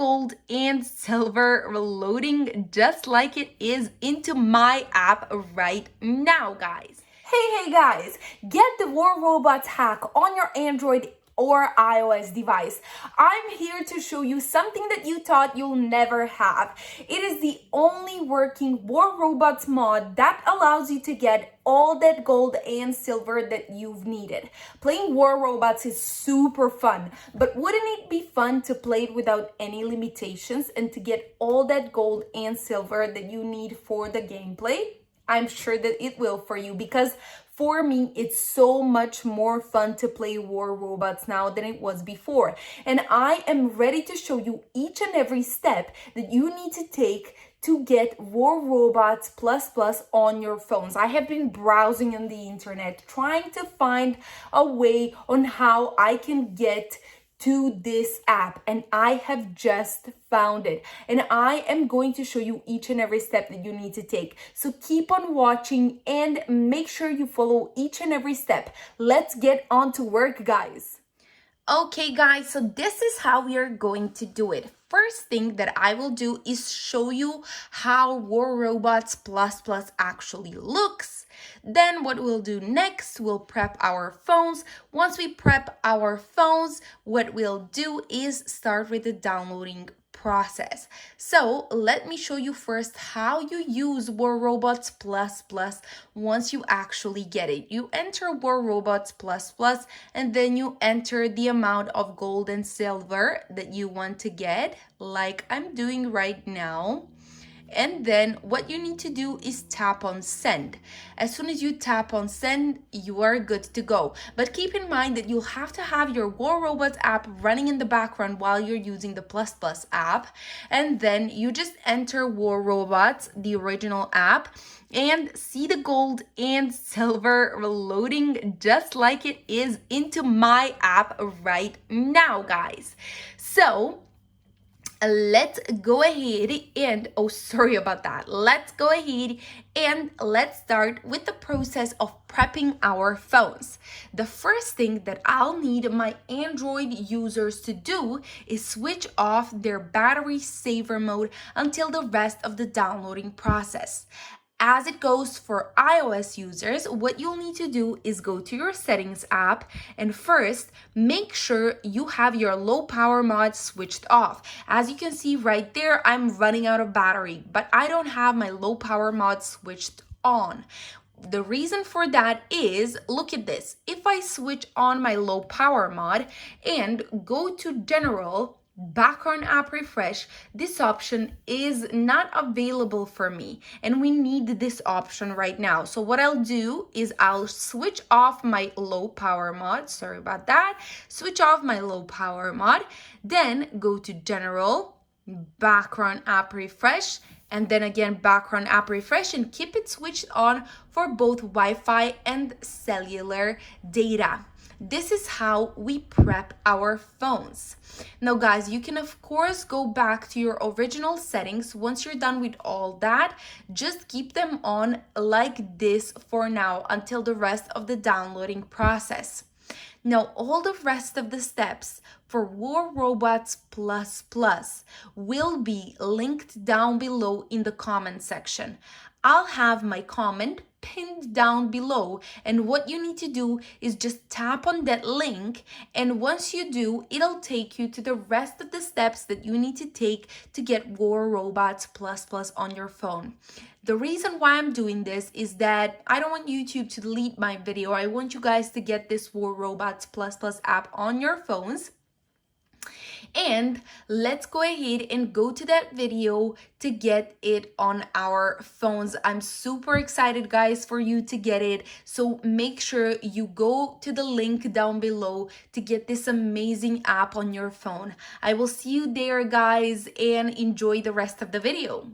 gold and silver loading just like it is into my app right now, guys. Hey guys, get the War Robots hack on your Android or iOS device. I'm here to show you something that you thought you'll never have. It is the only working War Robots mod that allows you to get all that gold and silver that you've needed. Playing War Robots is super fun, but wouldn't it be fun to play it without any limitations and to get all that gold and silver that you need for the gameplay? I'm sure that it will for you, because for me, it's so much more fun to play War Robots now than it was before. And I am ready to show you each and every step that you need to take to get War Robots Plus Plus on your phones. I have been browsing on the internet, trying to find a way on how I can get to this app, and I have just found it, and I am going to show you each and every step that you need to take. So keep on watching and make sure you follow each and every step. Let's get on to work, guys. Okay guys, so this is how we are going to do it. First thing that I will do is show you how War Robots Plus Plus actually looks. Then what we'll do next, we'll prep our phones. Once we prep our phones, what we'll do is start with the downloading process. So let me show you first how you use War Robots Plus Plus once you actually get it. You enter War Robots Plus Plus and then you enter the amount of gold and silver that you want to get, like I'm doing right now. And then what you need to do is tap on send. As soon as you tap on send, you are good to go. But keep in mind that you'll have to have your War Robots app running in the background while you're using the Plus Plus app. And then you just enter War Robots, the original app, and see the gold and silver loading just like it is into my app right now, guys. So let's go ahead and let's go ahead and let's start with the process of prepping our phones. The first thing that I'll need my Android users to do is switch off their battery saver mode until the rest of the downloading process. As it goes for iOS users, what you'll need to do is go to your settings app and first make sure you have your low power mod switched off. As you can see right there, I'm running out of battery, but I don't have my low power mod switched on. The reason for that is, look at this. If I switch on my low power mod and go to general, background app refresh, this option is not available for me, and we need this option right now. So what I'll do is I'll switch off my low power mod, switch off my low power mod, then go to general, background app refresh, and then again background app refresh, and keep it switched on for both Wi-Fi and cellular data. This is how we prep our phones. Now guys, you can of course go back to your original settings. Once you're done with all that, just keep them on like this for now until the rest of the downloading process. Now, all the rest of the steps for War Robots Plus Plus will be linked down below in the comment section. I'll have my comment pinned down below, and what you need to do is just tap on that link, and once you do, it'll take you to the rest of the steps that you need to take to get War Robots Plus Plus on your phone. The reason why I'm doing this is that I don't want YouTube to delete my video. I want you guys to get this War Robots Plus Plus app on your phones. And let's go ahead and go to that video to get it on our phones. I'm super excited, guys, for you to get it. So make sure you go to the link down below to get this amazing app on your phone. I will see you there, guys, and enjoy the rest of the video.